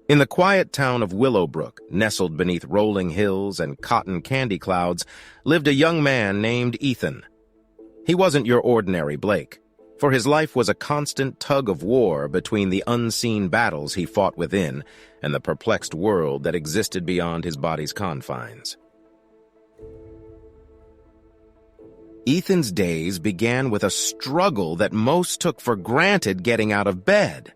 In the quiet town of Willowbrook, nestled beneath rolling hills and cotton candy clouds, lived a young man named Ethan. He wasn't your ordinary Blake, for his life was a constant tug of war between the unseen battles he fought within and the perplexed world that existed beyond his body's confines. Ethan's days began with a struggle that most took for granted getting out of bed.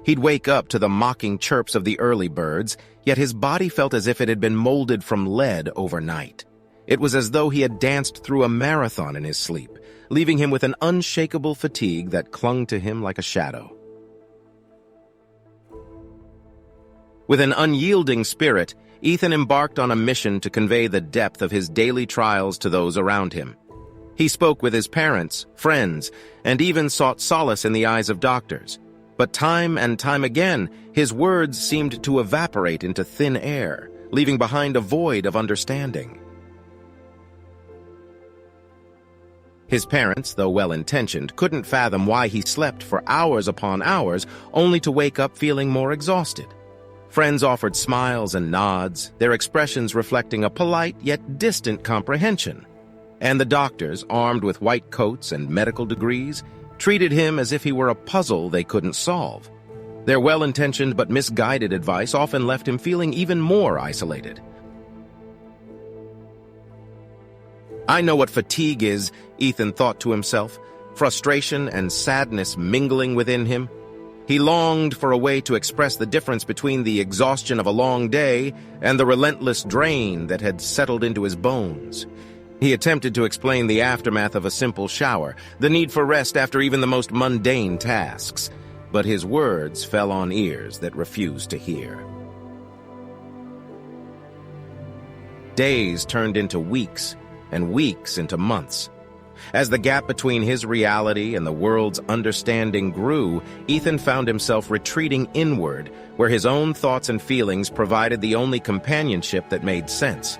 He'd wake up to the mocking chirps of the early birds, yet his body felt as if it had been molded from lead overnight. It was as though he had danced through a marathon in his sleep, leaving him with an unshakable fatigue that clung to him like a shadow. With an unyielding spirit, Ethan embarked on a mission to convey the depth of his daily trials to those around him. He spoke with his parents, friends, and even sought solace in the eyes of doctors. But time and time again, his words seemed to evaporate into thin air, leaving behind a void of understanding. His parents, though well-intentioned, couldn't fathom why he slept for hours upon hours, only to wake up feeling more exhausted. Friends offered smiles and nods, their expressions reflecting a polite yet distant comprehension. And the doctors, armed with white coats and medical degrees, treated him as if he were a puzzle they couldn't solve. Their well-intentioned but misguided advice often left him feeling even more isolated. "I know what fatigue is," Ethan thought to himself, frustration and sadness mingling within him. He longed for a way to express the difference between the exhaustion of a long day and the relentless drain that had settled into his bones. He attempted to explain the aftermath of a simple shower, the need for rest after even the most mundane tasks, but his words fell on ears that refused to hear. Days turned into weeks, and weeks into months. As the gap between his reality and the world's understanding grew, Ethan found himself retreating inward, where his own thoughts and feelings provided the only companionship that made sense.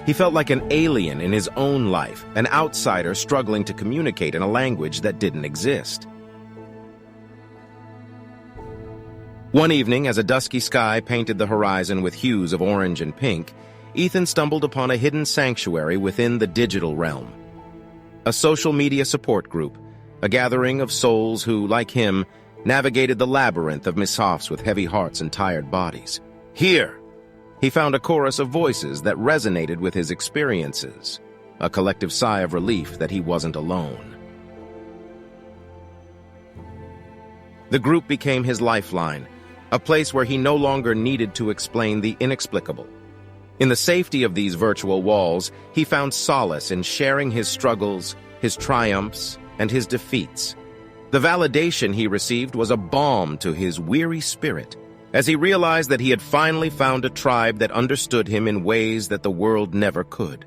He felt like an alien in his own life, an outsider struggling to communicate in a language that didn't exist. One evening, as a dusky sky painted the horizon with hues of orange and pink, Ethan stumbled upon a hidden sanctuary within the digital realm. A social media support group, a gathering of souls who, like him, navigated the labyrinth of mishaps with heavy hearts and tired bodies. Here, he found a chorus of voices that resonated with his experiences, a collective sigh of relief that he wasn't alone. The group became his lifeline, a place where he no longer needed to explain the inexplicable. In the safety of these virtual walls, he found solace in sharing his struggles, his triumphs, and his defeats. The validation he received was a balm to his weary spirit, as he realized that he had finally found a tribe that understood him in ways that the world never could.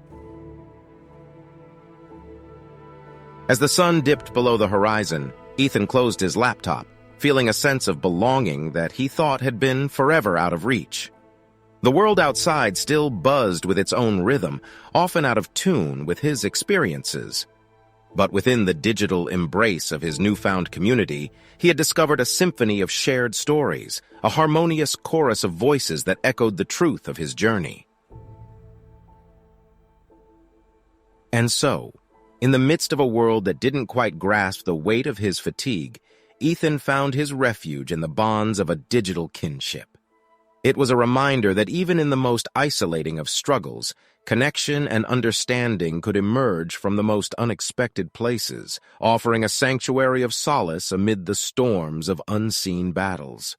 As the sun dipped below the horizon, Ethan closed his laptop, feeling a sense of belonging that he thought had been forever out of reach. The world outside still buzzed with its own rhythm, often out of tune with his experiences. But within the digital embrace of his newfound community, he had discovered a symphony of shared stories, a harmonious chorus of voices that echoed the truth of his journey. And so, in the midst of a world that didn't quite grasp the weight of his fatigue, Ethan found his refuge in the bonds of a digital kinship. It was a reminder that even in the most isolating of struggles, connection and understanding could emerge from the most unexpected places, offering a sanctuary of solace amid the storms of unseen battles.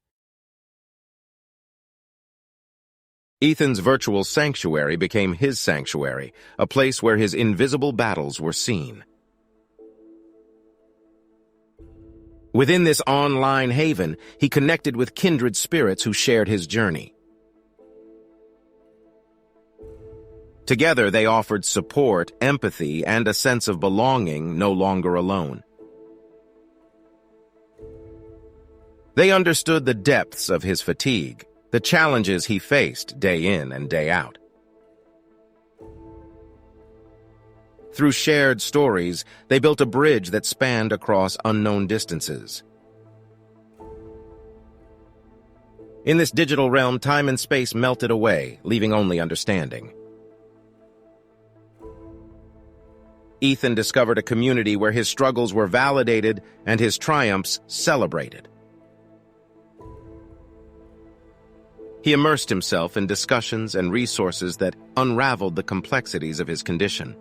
Ethan's virtual sanctuary became his sanctuary, a place where his invisible battles were seen. Within this online haven, he connected with kindred spirits who shared his journey. Together, they offered support, empathy, and a sense of belonging, no longer alone. They understood the depths of his fatigue, the challenges he faced day in and day out. Through shared stories, they built a bridge that spanned across unknown distances. In this digital realm, time and space melted away, leaving only understanding. Ethan discovered a community where his struggles were validated and his triumphs celebrated. He immersed himself in discussions and resources that unraveled the complexities of his condition.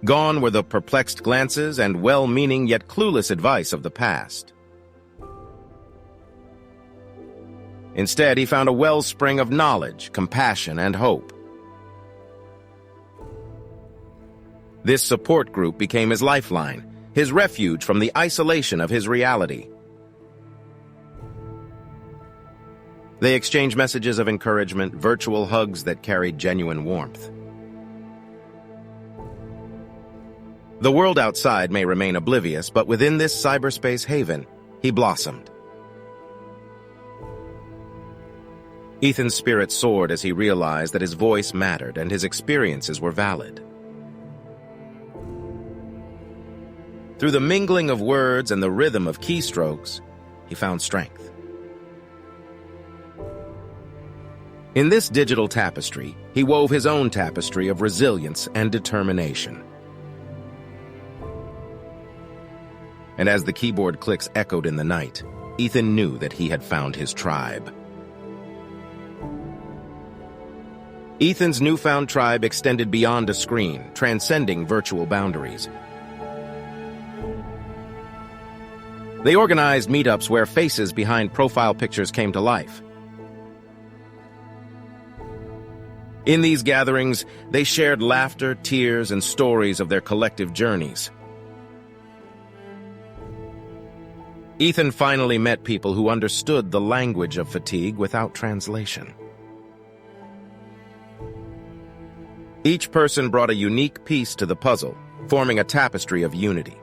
Gone were the perplexed glances and well-meaning yet clueless advice of the past. Instead, he found a wellspring of knowledge, compassion, and hope. This support group became his lifeline, his refuge from the isolation of his reality. They exchanged messages of encouragement, virtual hugs that carried genuine warmth. The world outside may remain oblivious, but within this cyberspace haven, he blossomed. Ethan's spirit soared as he realized that his voice mattered and his experiences were valid. Through the mingling of words and the rhythm of keystrokes, he found strength. In this digital tapestry, he wove his own tapestry of resilience and determination. And as the keyboard clicks echoed in the night, Ethan knew that he had found his tribe. Ethan's newfound tribe extended beyond a screen, transcending virtual boundaries. They organized meetups where faces behind profile pictures came to life. In these gatherings, they shared laughter, tears, and stories of their collective journeys. Ethan finally met people who understood the language of fatigue without translation. Each person brought a unique piece to the puzzle, forming a tapestry of unity.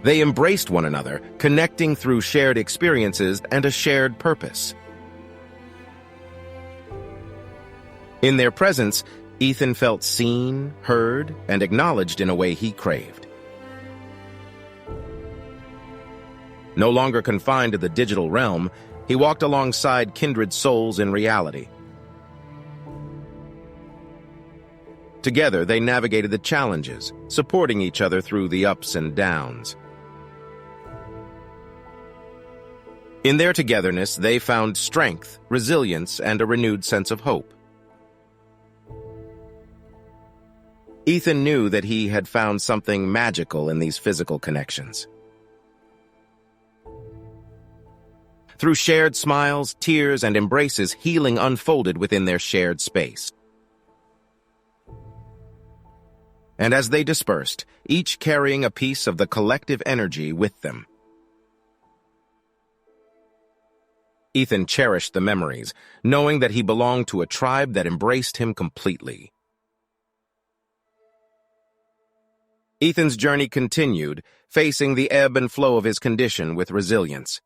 They embraced one another, connecting through shared experiences and a shared purpose. In their presence, Ethan felt seen, heard, and acknowledged in a way he craved. No longer confined to the digital realm, he walked alongside kindred souls in reality. Together, they navigated the challenges, supporting each other through the ups and downs. In their togetherness, they found strength, resilience, and a renewed sense of hope. Ethan knew that he had found something magical in these physical connections. Through shared smiles, tears, and embraces, healing unfolded within their shared space. And as they dispersed, each carrying a piece of the collective energy with them. Ethan cherished the memories, knowing that he belonged to a tribe that embraced him completely. Ethan's journey continued, facing the ebb and flow of his condition with resilience.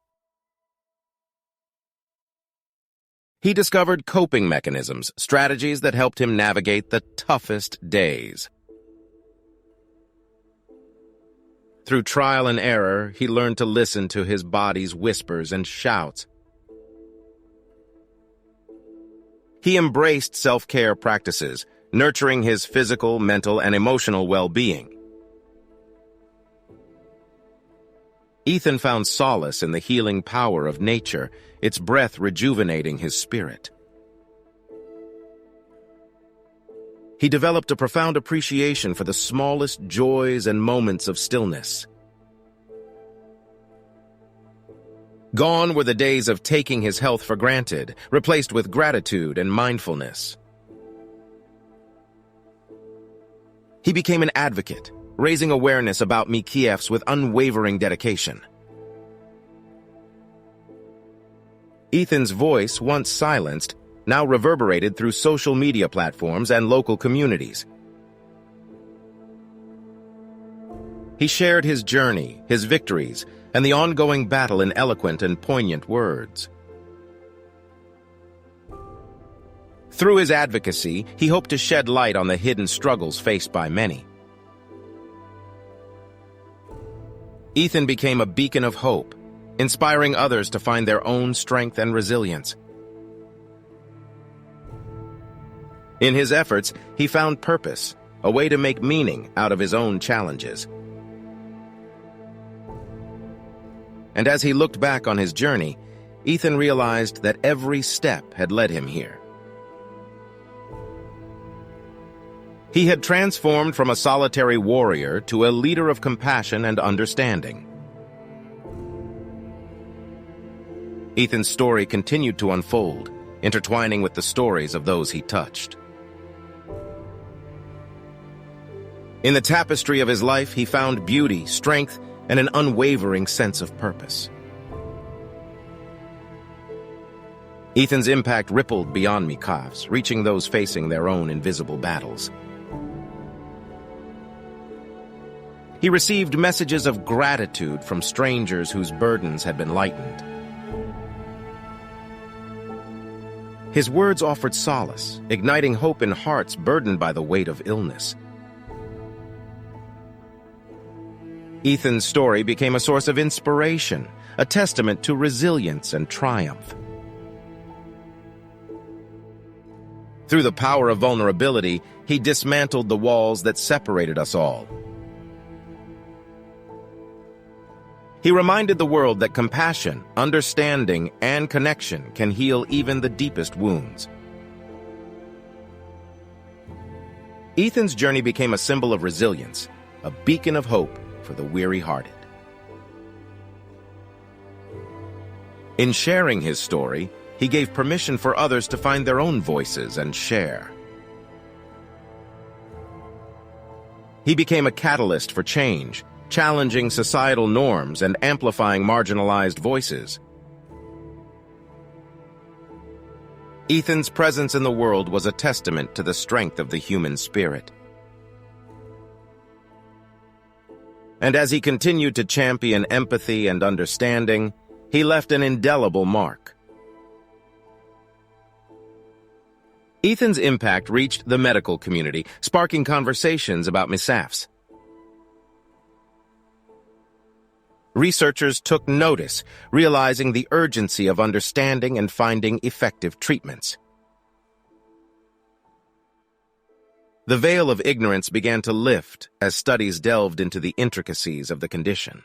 He discovered coping mechanisms, strategies that helped him navigate the toughest days. Through trial and error, he learned to listen to his body's whispers and shouts. He embraced self-care practices, nurturing his physical, mental, and emotional well-being. Ethan found solace in the healing power of nature, its breath rejuvenating his spirit. He developed a profound appreciation for the smallest joys and moments of stillness. Gone were the days of taking his health for granted, replaced with gratitude and mindfulness. He became an advocate, raising awareness about Mikiefs with unwavering dedication. Ethan's voice, once silenced, now reverberated through social media platforms and local communities. He shared his journey, his victories, and the ongoing battle in eloquent and poignant words. Through his advocacy, he hoped to shed light on the hidden struggles faced by many. Ethan became a beacon of hope, inspiring others to find their own strength and resilience. In his efforts, he found purpose, a way to make meaning out of his own challenges. And as he looked back on his journey, Ethan realized that every step had led him here. He had transformed from a solitary warrior to a leader of compassion and understanding. Ethan's story continued to unfold, intertwining with the stories of those he touched. In the tapestry of his life, he found beauty, strength, and an unwavering sense of purpose. Ethan's impact rippled beyond Mikaf's, reaching those facing their own invisible battles. He received messages of gratitude from strangers whose burdens had been lightened. His words offered solace, igniting hope in hearts burdened by the weight of illness. Ethan's story became a source of inspiration, a testament to resilience and triumph. Through the power of vulnerability, he dismantled the walls that separated us all. He reminded the world that compassion, understanding, and connection can heal even the deepest wounds. Ethan's journey became a symbol of resilience, a beacon of hope for the weary-hearted. In sharing his story, he gave permission for others to find their own voices and share. He became a catalyst for change, challenging societal norms and amplifying marginalized voices. Ethan's presence in the world was a testament to the strength of the human spirit. And as he continued to champion empathy and understanding, he left an indelible mark. Ethan's impact reached the medical community, sparking conversations about MSAFs. Researchers took notice, realizing the urgency of understanding and finding effective treatments. The veil of ignorance began to lift as studies delved into the intricacies of the condition.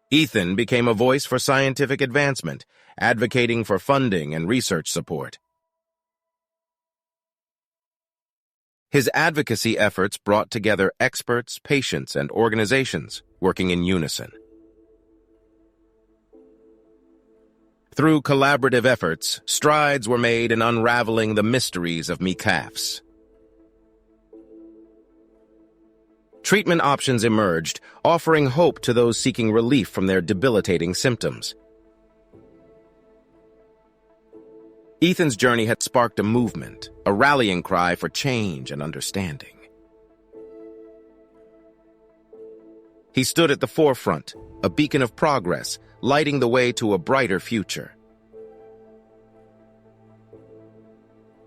Ethan became a voice for scientific advancement, advocating for funding and research support. His advocacy efforts brought together experts, patients, and organizations working in unison. Through collaborative efforts, strides were made in unraveling the mysteries of MSAFs. Treatment options emerged, offering hope to those seeking relief from their debilitating symptoms. Ethan's journey had sparked a movement, a rallying cry for change and understanding. He stood at the forefront, a beacon of progress, lighting the way to a brighter future.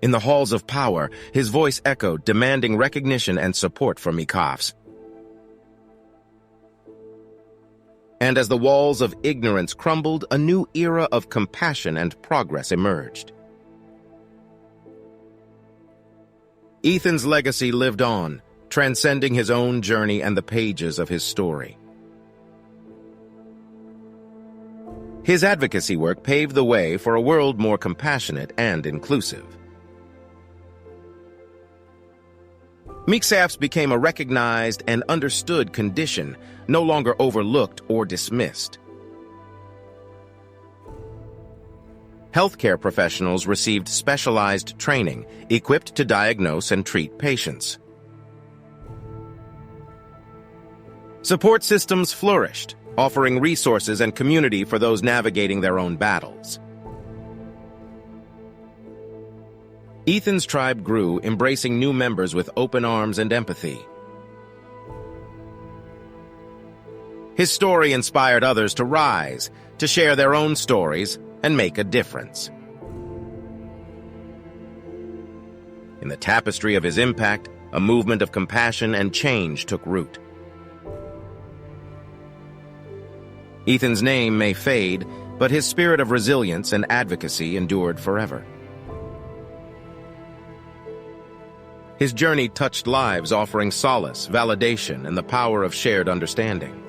In the halls of power, his voice echoed, demanding recognition and support for MSAFs. And as the walls of ignorance crumbled, a new era of compassion and progress emerged. Ethan's legacy lived on, transcending his own journey and the pages of his story. His advocacy work paved the way for a world more compassionate and inclusive. MSAFs became a recognized and understood condition, no longer overlooked or dismissed. Healthcare professionals received specialized training, equipped to diagnose and treat patients. Support systems flourished, offering resources and community for those navigating their own battles. Ethan's tribe grew, embracing new members with open arms and empathy. His story inspired others to rise, to share their own stories, and make a difference. In the tapestry of his impact, a movement of compassion and change took root. Ethan's name may fade, but his spirit of resilience and advocacy endured forever. His journey touched lives, offering solace, validation, and the power of shared understanding.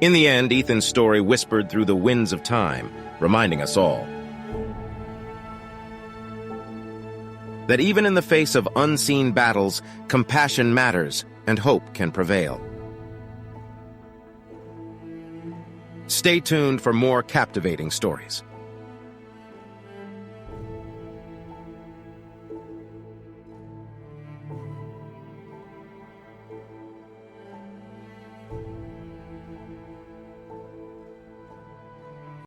In the end, Ethan's story whispered through the winds of time, reminding us all that even in the face of unseen battles, compassion matters and hope can prevail. Stay tuned for more captivating stories.